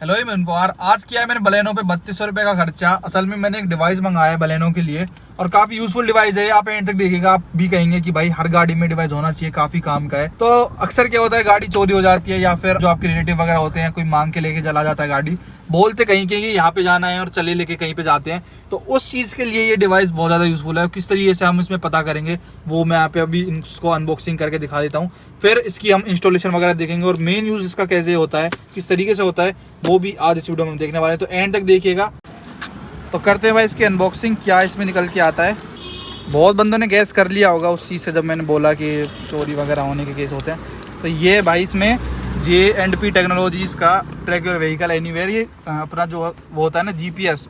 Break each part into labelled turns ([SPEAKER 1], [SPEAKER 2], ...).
[SPEAKER 1] Hello मनवार, आज किया है मैंने बलेनो पे 3200 रुपए का खर्चा। असल में मैंने एक डिवाइस मंगाया है बलेनो के लिए और काफी यूजफुल डिवाइस है। आप एंड तक देखिएगा, आप भी कहेंगे कि भाई हर गाड़ी में डिवाइस होना चाहिए, काफी काम का है। तो अक्सर क्या होता है, गाड़ी चोरी हो जाती है या फिर जो आपके रिलेटिव वगैरह होते हैं कोई मांग के लेके चला जाता है गाड़ी, बोलते कहीं के यहाँ पे जाना है और चले लेके कहीं पे जाते हैं। तो उस चीज के लिए ये डिवाइस बहुत ज्यादा यूजफुल है। किस तरीके से हम इसमें पता करेंगे वो मैं यहाँ पे अभी इसको अनबॉक्सिंग करके दिखा देता हूँ, फिर इसकी हम इंस्टॉलेशन वगैरह देखेंगे और मेन यूज इसका कैसे होता है, किस तरीके से होता है, वो भी आज इस वीडियो में देखने वाले हैं। तो एंड तक देखिएगा। तो करते हैं भाई इसकी अनबॉक्सिंग, क्या इसमें निकल के आता है। बहुत बंदों ने गैस कर लिया होगा उस चीज़ से जब मैंने बोला कि चोरी वगैरह होने के केस होते हैं। तो ये भाई इसमें J&P टेक्नोलॉजीज़ का ट्रैक योर व्हीकल एनीवेयर, ये अपना जो वो होता है ना GPS,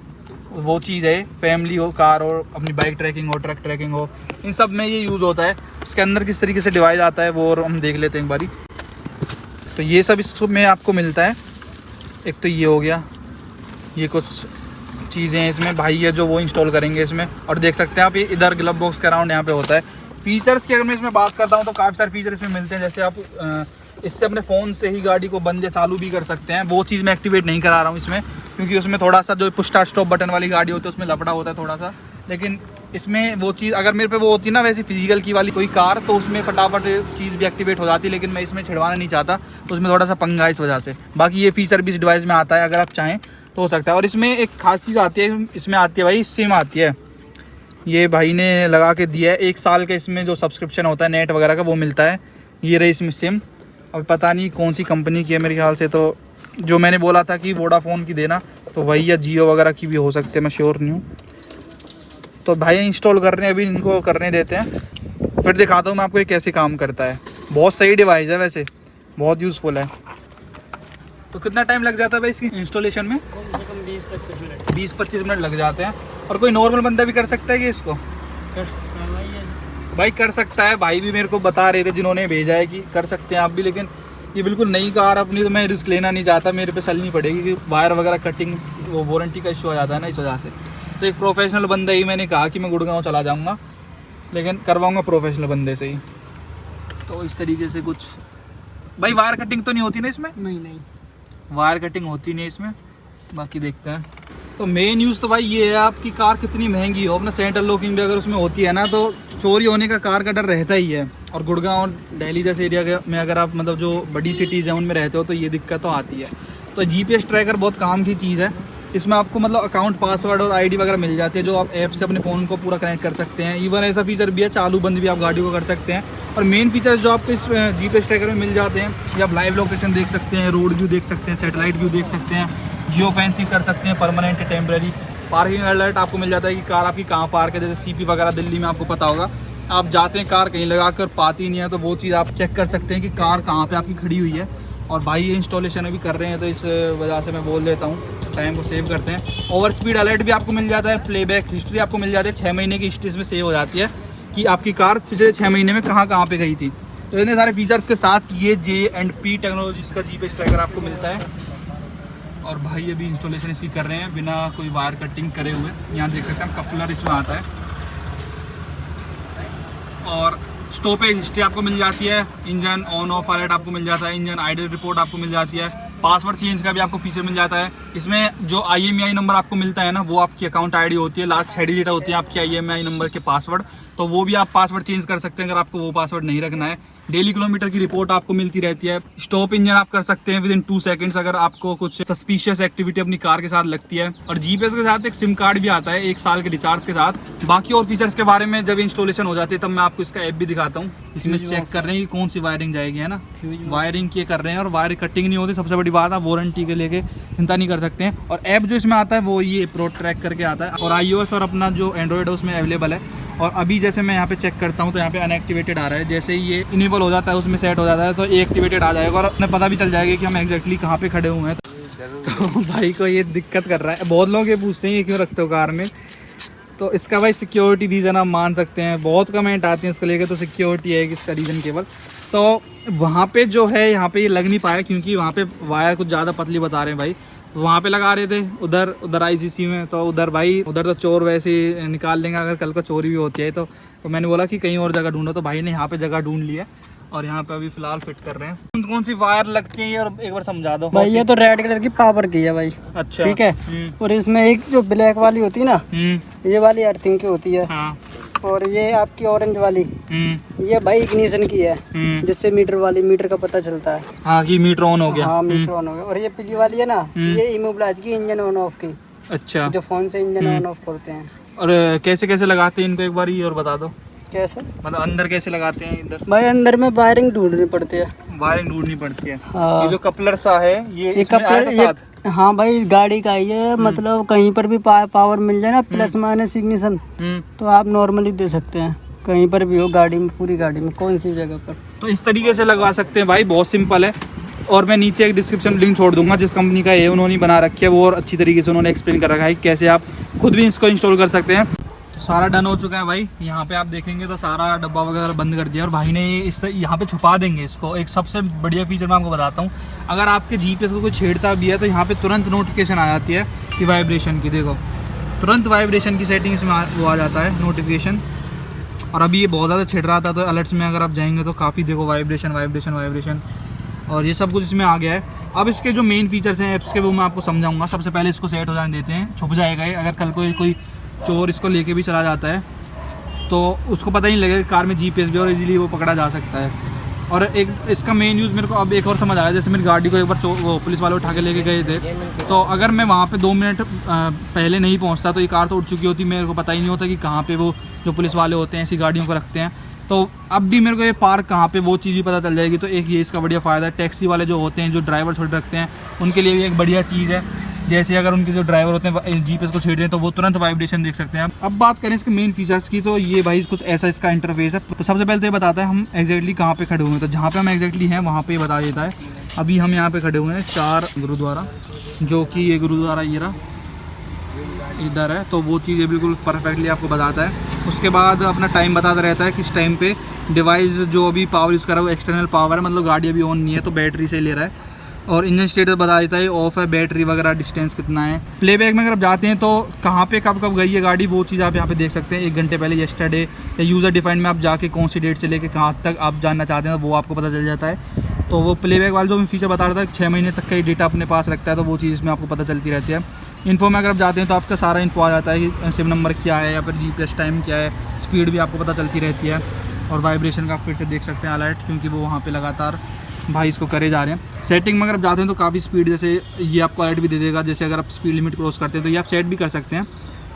[SPEAKER 1] वो चीज़ है। फैमिली हो, कार हो, अपनी बाइक ट्रैकिंग हो, ट्रक ट्रैकिंग हो, इन सब में ये यूज़ होता है। इसके अंदर किस तरीके से डिवाइस आता है वो और हम देख लेते हैं एक बारी। तो ये सब इसमें आपको मिलता है। एक तो ये हो गया, ये कुछ चीज़ें हैं इसमें भाई है जो वो इंस्टॉल करेंगे इसमें। और देख सकते हैं आप, ये इधर ग्लव बॉक्स के अराउंड यहाँ पे होता है। फीचर्स की अगर मैं इसमें बात करता हूँ तो काफ़ी सारे फीचर इसमें मिलते हैं। जैसे आप इससे अपने फ़ोन से ही गाड़ी को बंद या चालू भी कर सकते हैं। वो चीज़ मैं एक्टिवेट नहीं करा रहा हूँ इसमें, क्योंकि उसमें थोड़ा सा जो पुश स्टार्ट स्टॉप बटन वाली गाड़ी होती है उसमें लफड़ा होता है थोड़ा सा। लेकिन इसमें वो चीज़ अगर मेरे पे वो होती ना वैसे फिजिकल की वाली कोई कार, तो उसमें फटाफट चीज़ भी एक्टिवेट हो जाती। लेकिन मैं इसमें छिड़वाना नहीं चाहता, तो उसमें थोड़ा सा पंगा है इस वजह से। बाकी ये फीचर भी इस डिवाइस में आता है, अगर आप चाहें तो हो सकता है। और इसमें एक खास चीज़ आती है, इसमें आती है भाई सिम आती है। ये भाई ने लगा के दिया है, 1 साल का इसमें जो सब्सक्रिप्शन होता है नेट वगैरह का वो मिलता है। ये रही इसमें सिम। अब पता नहीं कौन सी कंपनी की है, मेरे ख्याल से तो जो मैंने बोला था कि वोडाफोन की देना, तो वही या जियो वगैरह की भी हो सकती है, मैं श्योर नहीं हूँ। तो भाई इंस्टॉल कर रहे हैं, अभी इनको करने देते हैं, फिर दिखाता हूँ मैं आपको ये कैसे काम करता है। बहुत सही डिवाइस है वैसे, बहुत यूज़फुल है। तो कितना टाइम लग जाता है भाई इसकी इंस्टॉलेशन में?
[SPEAKER 2] कम से कम 20-25 मिनट
[SPEAKER 1] 20-25 मिनट लग जाते हैं। और कोई नॉर्मल बंदा भी कर सकता है कि इसको?
[SPEAKER 2] कर सकते हैं भाई। ये
[SPEAKER 1] भाई कर सकता है, भाई भी मेरे को बता रहे थे जिन्होंने भेजा है कि कर सकते हैं आप भी। लेकिन ये बिल्कुल नई कार अपनी, तो मैं रिस्क लेना नहीं चाहता, मेरे पे चलनी पड़ेगी क्योंकि वायर वगैरह कटिंग वो वारंटी का इशू आ जाता है ना, इस वजह से। तो एक प्रोफेशनल बंदा ही मैंने कहा कि मैं गुड़गांव चला जाऊँगा, लेकिन करवाऊँगा प्रोफेशनल बंदे से ही। तो इस तरीके से कुछ भाई वायर कटिंग तो नहीं होती ना इसमें?
[SPEAKER 2] नहीं
[SPEAKER 1] वायर कटिंग होती नहीं इसमें। बाकी देखते हैं। तो मेन यूज़ तो भाई ये है, आपकी कार कितनी महंगी हो, अपना सेंट्रल लॉकिंग भी अगर उसमें होती है ना, तो चोरी होने का कार का डर रहता ही है। और गुड़गांव और दिल्ली जैसे एरिया में अगर आप मतलब जो बड़ी सिटीज़ हैं उनमें रहते हो तो ये दिक्कत तो आती है। तो GPS ट्रैकर बहुत काम की चीज़ है। इसमें आपको मतलब अकाउंट पासवर्ड और ID वगैरह मिल जाती है, जो आप ऐप से अपने फ़ोन को पूरा कनेक्ट कर सकते हैं। इवन ऐसा फीचर भी है, चालू बंद भी आप गाड़ी को कर सकते हैं। और मेन फीचर्स जो आपको इस GPS ट्रैकर में मिल जाते हैं, ये आप लाइव लोकेशन देख सकते हैं, रोड व्यू देख सकते हैं, सैटेलाइट व्यू देख सकते हैं, जियो फेंसिंग कर सकते हैं, परमानेंट टेम्पररी पार्किंग अलर्ट आपको मिल जाता है कि कार आपकी कहाँ पार्क है। जैसे CP वगैरह दिल्ली में आपको पता होगा, आप जाते हैं कार कहीं लगा कर पाती नहीं है, तो वो चीज़ आप चेक कर सकते हैं कि कार कहाँ पे आपकी खड़ी हुई है। और भाई ये इंस्टॉलेशन अभी कर रहे हैं, तो इस वजह से मैं बोल देता हूँ, टाइम को सेव करते हैं। ओवर स्पीड अलर्ट भी आपको मिल जाता है, प्लेबैक हिस्ट्री आपको मिल जाती है, 6 महीने की हिस्ट्री इसमें सेव हो जाती है कि आपकी कार पिछले 6 महीने में कहाँ कहाँ पे गई थी। तो इतने सारे फीचर्स के साथ ये J&P टेक्नोलॉजीज़ का GPS ट्रैकर आपको मिलता है। और भाई अभी इंस्टॉलेशन इसकी कर रहे हैं बिना कोई वायर कटिंग करे हुए। यहाँ देख सकते हैं कपलर इसमें आता है। और स्टॉपेज हिस्ट्री आपको मिल जाती है, इंजन ऑन ऑफ अलर्ट आपको मिल जाता है, इंजन आइडल रिपोर्ट आपको मिल जाती है, पासवर्ड चेंज का भी आपको फीचर मिल जाता है। इसमें जो IMEI नंबर आपको मिलता है ना, वो आपकी अकाउंट ID होती है, लास्ट 6 डिजिट होती है आपकी IMEI नंबर के पासवर्ड, तो वो भी आप पासवर्ड चेंज कर सकते हैं अगर आपको वो पासवर्ड नहीं रखना है। डेली किलोमीटर की रिपोर्ट आपको मिलती रहती है। स्टॉप इंजन आप कर सकते हैं विदिन 2 सेकंड्स अगर आपको कुछ सस्पिशियस एक्टिविटी अपनी कार के साथ लगती है। और GPS के साथ एक सिम कार्ड भी आता है 1 साल के रिचार्ज के साथ। बाकी और फीचर्स के बारे में जब इंस्टॉलेशन हो जाती है तब मैं आपको इसका ऐप भी दिखाता हूँ। इसमें चेक कर रहे हैं कि कौन सी वायरिंग जाएगी, है ना, वायरिंग की कर रहे हैं। और वायर कटिंग नहीं होती, सबसे बड़ी बात है, वारंटी के लेके चिंता नहीं कर सकते हैं। और ऐप जो इसमें आता है वो ये प्रो ट्रैक करके आता है, और iOS और अपना जो एंड्रॉयड है उसमें अवेलेबल है। और अभी जैसे मैं यहाँ पे चेक करता हूँ तो यहाँ पे अनएक्टिवेटेड आ रहा है। जैसे ही ये इनेबल हो जाता है, उसमें सेट हो जाता है, तो ये एक्टिवेटेड आ जाएगा और अपने पता भी चल जाएगा कि हम एग्जैक्टली कहाँ पे खड़े हुए हैं। तो भाई को ये दिक्कत कर रहा है। बहुत लोग ये पूछते हैं ये क्यों रखते हो कार में, तो इसका भाई सिक्योरिटी रीज़न आप मान सकते हैं। बहुत कमेंट आते हैं इसको लेकर, तो सिक्योरिटी है इसका रीज़न केवल। तो वहाँ पे जो है, यहाँ पे ये लग नहीं पाया क्योंकि वहाँ पे वायर कुछ ज़्यादा पतली बता रहे हैं भाई। वहाँ पे लगा रहे थे उधर ICC में, तो उधर भाई उधर तो चोर वैसे ही निकाल लेंगे अगर कल को चोरी भी होती है। तो मैंने बोला कि कहीं और जगह ढूंढो, तो भाई ने यहाँ पे जगह ढूंढ ली है। और यहाँ पे अभी फिलहाल फिट कर रहे हैं। कौन कौन सी वायर लगती है और एक बार समझा दो
[SPEAKER 3] भाई। ये तो रेड कलर की पावर की है भाई।
[SPEAKER 1] अच्छा
[SPEAKER 3] ठीक है। और इसमें एक जो ब्लैक वाली होती है ना, ये वाली अर्थिंग की होती है।
[SPEAKER 1] हाँ।
[SPEAKER 3] और ये आपकी ऑरेंज वाली, ये भाई इग्निशन की है, जिससे मीटर का पता चलता है।
[SPEAKER 1] हाँ कि मीटर ऑन हो गया।
[SPEAKER 3] हाँ मीटर ऑन हो गया। और ये पीली वाली है ना, ये इमोबिलाइज की, इंजन ऑन ऑफ की।
[SPEAKER 1] अच्छा।
[SPEAKER 3] जो फोन से इंजन ऑन ऑफ करते हैं।
[SPEAKER 1] और कैसे कैसे लगाते हैं इनको एक बार ये और बता दो।
[SPEAKER 3] कैसे
[SPEAKER 1] मतलब अंदर कैसे लगाते हैं इधर?
[SPEAKER 3] भाई अंदर में वायरिंग ढूंढनी पड़ती है।
[SPEAKER 1] वायरिंग ढूंढनी पड़ती है।
[SPEAKER 3] हाँ।
[SPEAKER 1] ये जो कपलर सा है ये इसमें आया
[SPEAKER 3] कपलर
[SPEAKER 1] था साथ?
[SPEAKER 3] हाँ भाई गाड़ी का ये मतलब कहीं पर भी पावर मिल जाए ना, प्लस माइनस इग्निशन, तो आप नॉर्मली दे सकते हैं कहीं पर भी हो गाड़ी में, पूरी गाड़ी में, कौन सी जगह पर।
[SPEAKER 1] तो इस तरीके से लगवा सकते हैं भाई, बहुत सिंपल है। और मैं नीचे एक डिस्क्रिप्शन में लिंक छोड़ दूंगा, जिस कंपनी का ये उन्होंने बना रखी है वो और अच्छी तरीके से उन्होंने एक्सप्लेन कर रखा है कैसे आप खुद भी इसको इंस्टॉल कर सकते हैं। सारा डन हो चुका है भाई। यहाँ पे आप देखेंगे तो सारा डब्बा वगैरह बंद कर दिया और भाई ने इस यहाँ पे छुपा देंगे इसको। एक सबसे बढ़िया फीचर मैं आपको बताता हूँ, अगर आपके जीपीएस को कोई छेड़ता भी है तो यहाँ पे तुरंत नोटिफिकेशन आ जाती है कि वाइब्रेशन की। देखो तुरंत वाइब्रेशन की सेटिंग इसमें वो आ जाता है नोटिफिकेशन। और अभी ये बहुत ज़्यादा छिड़ रहा था तो अलर्ट्स में अगर आप जाएंगे तो काफ़ी देखो वाइब्रेशन और ये सब कुछ इसमें आ गया है। अब इसके जो मेन फीचर्स हैं ऐप्स के वो मैं आपको समझाऊंगा। सबसे पहले इसको सेट हो जाने देते हैं, छुप जाएगा ये। अगर कल कोई चोर इसको लेके भी चला जाता है तो उसको पता ही नहीं लगेगा कार में जीपीएस भी, और इजीली वो पकड़ा जा सकता है। और एक इसका मेन यूज़ मेरे को अब एक और समझ आया। जैसे मेरी गाड़ी को एक बार वो पुलिस वाले उठा के लेके गए थे, तो अगर मैं वहाँ पे 2 मिनट पहले नहीं पहुँचता तो ये कार तो उठ चुकी होती, मेरे को पता ही नहीं होता कि कहाँ पे वो जो पुलिस वाले होते हैं ऐसी गाड़ियों को रखते हैं। तो अब भी मेरे को ये पार्क कहाँ पे वो चीज़ भी पता चल जाएगी। तो एक ये इसका बढ़िया फ़ायदा है। टैक्सी वाले जो होते हैं, जो ड्राइवर छोटे रखते हैं, उनके लिए भी एक बढ़िया चीज़ है। जैसे अगर उनके जो ड्राइवर होते हैं जीपीएस को छेड़ रहे हैं तो वो तुरंत वाइब्रेशन देख सकते हैं। अब बात करें इसके मेन फीचर्स की, तो ये भाई कुछ ऐसा इसका इंटरफेस है। तो सबसे पहले तो ये बताता है हम एग्जैक्टली कहाँ पे खड़े हुए हैं। तो जहाँ पे हम एग्जैक्टली हैं वहाँ पे बता देता है। अभी हम यहाँ पे खड़े हुए हैं 4 गुरुद्वारा, जो कि ये गुरुद्वारा ये रहा इधर है, तो वो चीज़ें बिल्कुल परफेक्टली आपको बताता है। उसके बाद अपना टाइम बताता रहता है किस टाइम पे डिवाइस जो अभी पावर यूज़ कर रहा है वो एक्सटर्नल पावर है, मतलब गाड़ी अभी ऑन नहीं है तो बैटरी से ले रहा है। और इंजन स्टेटस बता देता है, ऑफ है, बैटरी वगैरह, डिस्टेंस कितना है। प्लेबैक में अगर आप जाते हैं तो कहाँ पे कब कब गई है गाड़ी वो चीज़ आप यहाँ पे देख सकते हैं। 1 घंटे पहले, येस्टरडे, या यूज़र डिफाइंड में आप जाके कौन सी डेट से लेके कहाँ तक आप जानना चाहते हैं वो आपको पता चल जाता है। तो वो प्लेबैक वाला जो मैं फीचर बता रहा था 6 महीने तक का ही डेटा अपने पास रखता है, तो वो चीज़ इसमें आपको पता चलती रहती है। इन्फो में अगर आप जाते हैं तो आपका सारा इन्फो आ जाता है कि सिम नंबर क्या है या फिर जीपीएस टाइम क्या है, स्पीड भी आपको पता चलती रहती है। और वाइब्रेशन का फिर से देख सकते हैं अलर्ट, क्योंकि वो वहाँ पे लगातार भाई इसको करे जा रहे हैं। सेटिंग में अगर आप जाते हैं तो काफ़ी स्पीड, जैसे ये आपको अलर्ट भी दे देगा। जैसे अगर आप स्पीड लिमिट क्रॉस करते हैं तो ये आप सेट भी कर सकते हैं।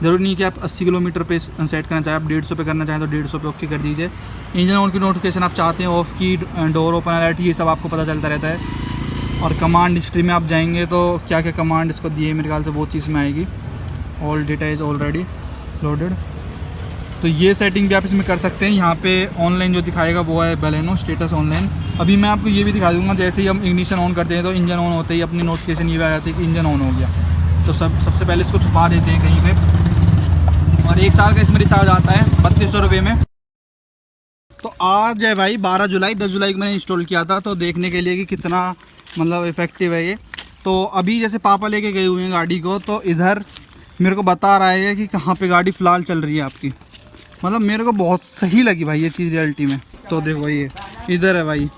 [SPEAKER 1] ज़रूरी नहीं कि आप 80 किलोमीटर पे सेट करना चाहें, आप 150 पे करना चाहें तो 150 पे ओके कर दीजिए। इंजन ऑन की नोटिफिकेशन आप चाहते हैं, ऑफ की, डोर ओपन अलर्ट, ये सब आपको पता चलता रहता है। और कमांड हिस्ट्री में आप जाएंगे तो क्या क्या कमांड इसको दिए मेरे ख्याल से वो चीज़ में आएगी। All data is already loaded, तो ये सेटिंग भी आप इसमें कर सकते हैं। यहाँ पे ऑनलाइन जो दिखाएगा वो है बलेनो स्टेटस ऑनलाइन। अभी मैं आपको ये भी दिखा दूँगा, जैसे ही हम इग्निशन ऑन करते हैं तो इंजन ऑन होते ही अपनी नोटिफिकेशन ये भी आ जाती है कि इंजन ऑन हो गया। तो सबसे पहले इसको छुपा देते हैं कहीं पे। और 1 साल का इसमें रिचार्ज आता है 3200 रुपये में। तो आज है भाई 12 जुलाई, 10 जुलाई को मैंने इंस्टॉल किया था, तो देखने के लिए कि कितना मतलब इफ़ेक्टिव है ये। तो अभी जैसे पापा लेके गए हुए हैं गाड़ी को, तो इधर मेरे को बता रहा है कि कहाँ पे गाड़ी फ़िलहाल चल रही है आपकी। मतलब मेरे को बहुत सही लगी भाई ये चीज़ रियलिटी में। तो देखो ये इधर है भाई,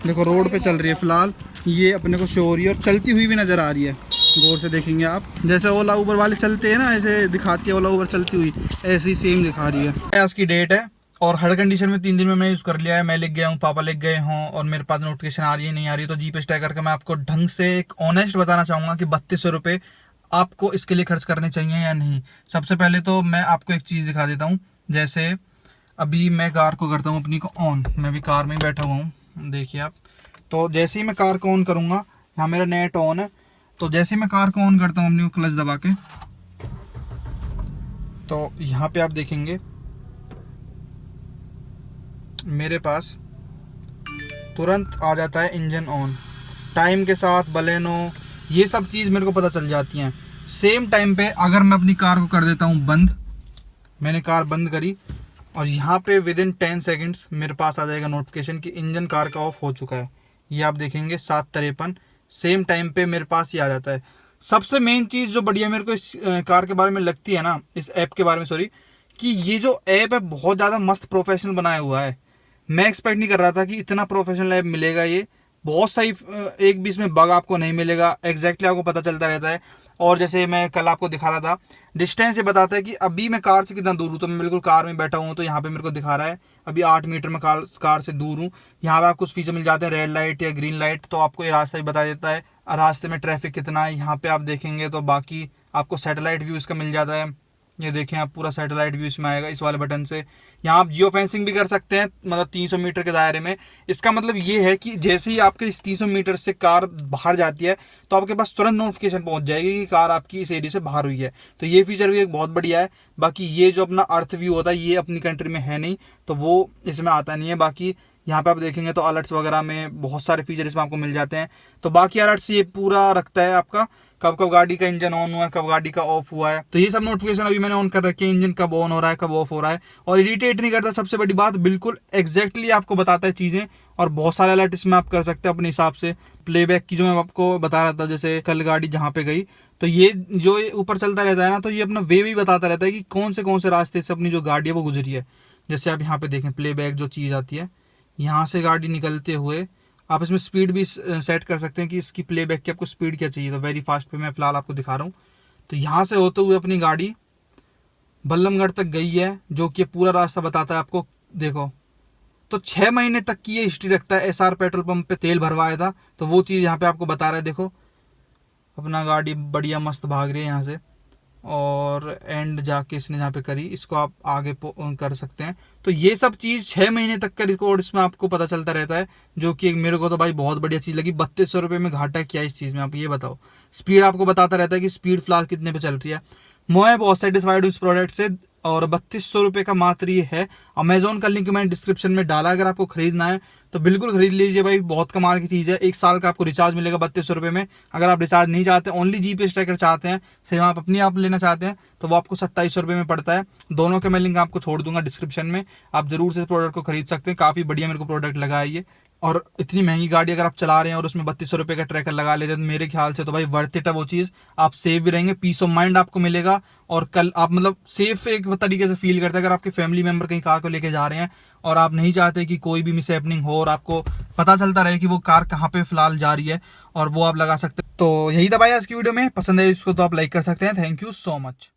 [SPEAKER 1] देखो रोड पे चल रही है फ़िलहाल, ये अपने को शो हो रही है और चलती हुई भी नज़र आ रही है। गौर से देखेंगे आप, जैसे ओला उबर वाले चलते हैं ना, ऐसे दिखाती है ओला उबर चलती हुई, ऐसी सेम दिखा रही है। आज की डेट है और हर कंडीशन में 3 दिन में मैंने यूज़ कर लिया है। मैं लिख गया हूँ, पापा लिख गए हों, और मेरे पास नोटिफिकेशन आ रही है नहीं आ रही है। तो जीपीएस ट्रैकर का मैं आपको ढंग से एक ऑनेस्ट बताना चाहूँगा कि 3200 रुपये आपको इसके लिए खर्च करने चाहिए या नहीं। सबसे पहले तो मैं आपको एक चीज़ दिखा देता हूँ। जैसे अभी मैं कार को करता हूँ अपनी को ऑन, मैं भी कार में ही बैठा हुआ हूँ, देखिए आप। तो जैसे ही मैं कार को ऑन करूँगा, यहाँ मेरा नेट ऑन है, तो जैसे ही मैं कार को ऑन करता हूँ अपनी को क्लच दबा के, तो यहाँ पे आप देखेंगे मेरे पास तुरंत आ जाता है इंजन ऑन। टाइम के साथ बलेनो ये सब चीज़ मेरे को पता चल जाती हैं। सेम टाइम पे अगर मैं अपनी कार को कर देता हूँ बंद, मैंने कार बंद करी और यहाँ पे विदिन 10 सेकेंड्स मेरे पास आ जाएगा नोटिफिकेशन कि इंजन कार का ऑफ हो चुका है। ये आप देखेंगे 7:53 सेम टाइम पे मेरे पास ये आ जाता है। सबसे मेन चीज़ जो बढ़िया मेरे को इस कार के बारे में लगती है ना, इस ऐप के बारे में सॉरी, कि ये जो ऐप है बहुत ज़्यादा मस्त प्रोफेशनल बनाया हुआ है। मैं एक्सपेक्ट नहीं कर रहा था कि इतना प्रोफेशनल ऐप मिलेगा। ये बहुत सही, एक भी इसमें बग आपको नहीं मिलेगा, एग्जैक्टली आपको पता चलता रहता है। और जैसे मैं कल आपको दिखा रहा था, डिस्टेंस ये बताता है कि अभी मैं कार से कितना दूर हूँ। तो मैं बिल्कुल कार में बैठा हूँ, तो यहाँ पे मेरे को दिखा रहा है अभी 8 मीटर में कार से दूर हूँ। यहाँ पे आपको कुछ फीचर मिल जाते हैं, रेड लाइट या ग्रीन लाइट, तो आपको ये रास्ता भी बता देता है, रास्ते में ट्रैफिक कितना है। यहाँ पे आप देखेंगे तो बाकी आपको सैटेलाइट व्यू इसका मिल जाता है। ये देखें आप, पूरा सैटेलाइट व्यू इसमें आएगा इस वाले बटन से। यहाँ आप जियो फेंसिंग भी कर सकते हैं, मतलब 300 मीटर के दायरे में। इसका मतलब ये है कि जैसे ही आपके इस 300 मीटर से कार बाहर जाती है तो आपके पास तुरंत नोटिफिकेशन पहुंच जाएगी कि कार आपकी इस एरिया से बाहर हुई है। तो ये फीचर भी एक बहुत बढ़िया है। बाकी ये जो अपना अर्थ व्यू होता है ये अपनी कंट्री में है नहीं, तो वो इसमें आता नहीं है। बाकी यहाँ पे आप देखेंगे तो अलर्ट्स वगैरह में बहुत सारे फीचर इसमें आपको मिल जाते हैं। तो बाकी अलर्ट्स ये पूरा रखता है आपका, कब कब गाड़ी का इंजन ऑन हुआ है, कब गाड़ी का ऑफ हुआ है। तो ये सब नोटिफिकेशन अभी मैंने ऑन कर रखे हैं, इंजन कब ऑन हो रहा है, कब ऑफ हो रहा है। और इरिटेट नहीं करता, सबसे बड़ी बात, बिल्कुल एग्जैक्टली आपको बताता है चीजें। और बहुत सारे अलर्ट इसमें आप कर सकते हैं अपने हिसाब से। प्लेबैक की जो मैं आपको बता रहा था, जैसे कल गाड़ी जहाँ पे गई, तो ये जो ऊपर चलता रहता है ना, तो ये अपना वे भी बताता रहता है कि कौन से रास्ते से अपनी जो गाड़ी है वो गुजरी है। जैसे आप यहाँ पे देखें, प्लेबैक जो चीज आती है, यहाँ से गाड़ी निकलते हुए आप इसमें स्पीड भी सेट कर सकते हैं कि इसकी प्लेबैक की आपको स्पीड क्या चाहिए। तो वेरी फास्ट पे मैं फिलहाल आपको दिखा रहा हूँ। तो यहाँ से होते हुए अपनी गाड़ी बल्लमगढ़ तक गई है, जो कि पूरा रास्ता बताता है आपको। देखो, तो 6 महीने तक की ये हिस्ट्री रखता है। एसआर पेट्रोल पंप पे तेल भरवाया था, तो वो चीज़ यहाँ पे आपको बता रहा है। देखो, अपना गाड़ी बढ़िया मस्त भाग रही है यहाँ से, और एंड जाके इसने यहाँ पे करी, इसको आप आगे कर सकते हैं। तो ये सब चीज़ 6 महीने तक का रिकॉर्ड इसमें आपको पता चलता रहता है, जो कि मेरे को तो भाई बहुत बढ़िया चीज़ लगी। 3200 रुपये में घाटा क्या इस चीज़ में, आप ये बताओ। स्पीड आपको बताता रहता है कि स्पीड फिलहाल कितने पे चल रही है। मैं बहुत सेटिस्फाइड हूँ इस प्रोडक्ट से। और 3200 रुपये का मात्र ये है। अमेजोन का लिंक मैंने डिस्क्रिप्शन में डाला, अगर आपको खरीदना है तो बिल्कुल खरीद लीजिए भाई, बहुत कमाल की चीज़ है। 1 साल का आपको रिचार्ज मिलेगा 3200 रुपये में। अगर आप रिचार्ज नहीं चाहते, ओनली जीपीएस ट्रैकर चाहते हैं, सेम आप अपनी आप लेना चाहते हैं, तो वो आपको 2700 रुपये में पड़ता है। दोनों के मैं लिंक आपको छोड़ दूंगा डिस्क्रिप्शन में, आप जरूर से इस प्रोडक्ट को खरीद सकते हैं। काफ़ी बढ़िया मेरे को प्रोडक्ट लगा है ये। और इतनी महंगी गाड़ी अगर आप चला रहे हैं और उसमें 3200 रुपये का ट्रैकर लगा लेते हैं, तो मेरे ख्याल से तो भाई वर्थ इट है वो चीज़। आप सेफ भी रहेंगे, पीस ऑफ माइंड आपको मिलेगा, और कल आप मतलब सेफ एक तरीके से फील करते हैं। अगर आपके फैमिली मेंबर कहीं कार को लेके जा रहे हैं और आप नहीं चाहते कि कोई भी मिस हैपनिंग हो, और आपको पता चलता रहे कि वो कार कहाँ पे फिलहाल जा रही है, और वो आप लगा सकते हैं। तो यही था भाई आज की वीडियो में। पसंद है इसको तो आप लाइक कर सकते हैं। Thank you so much.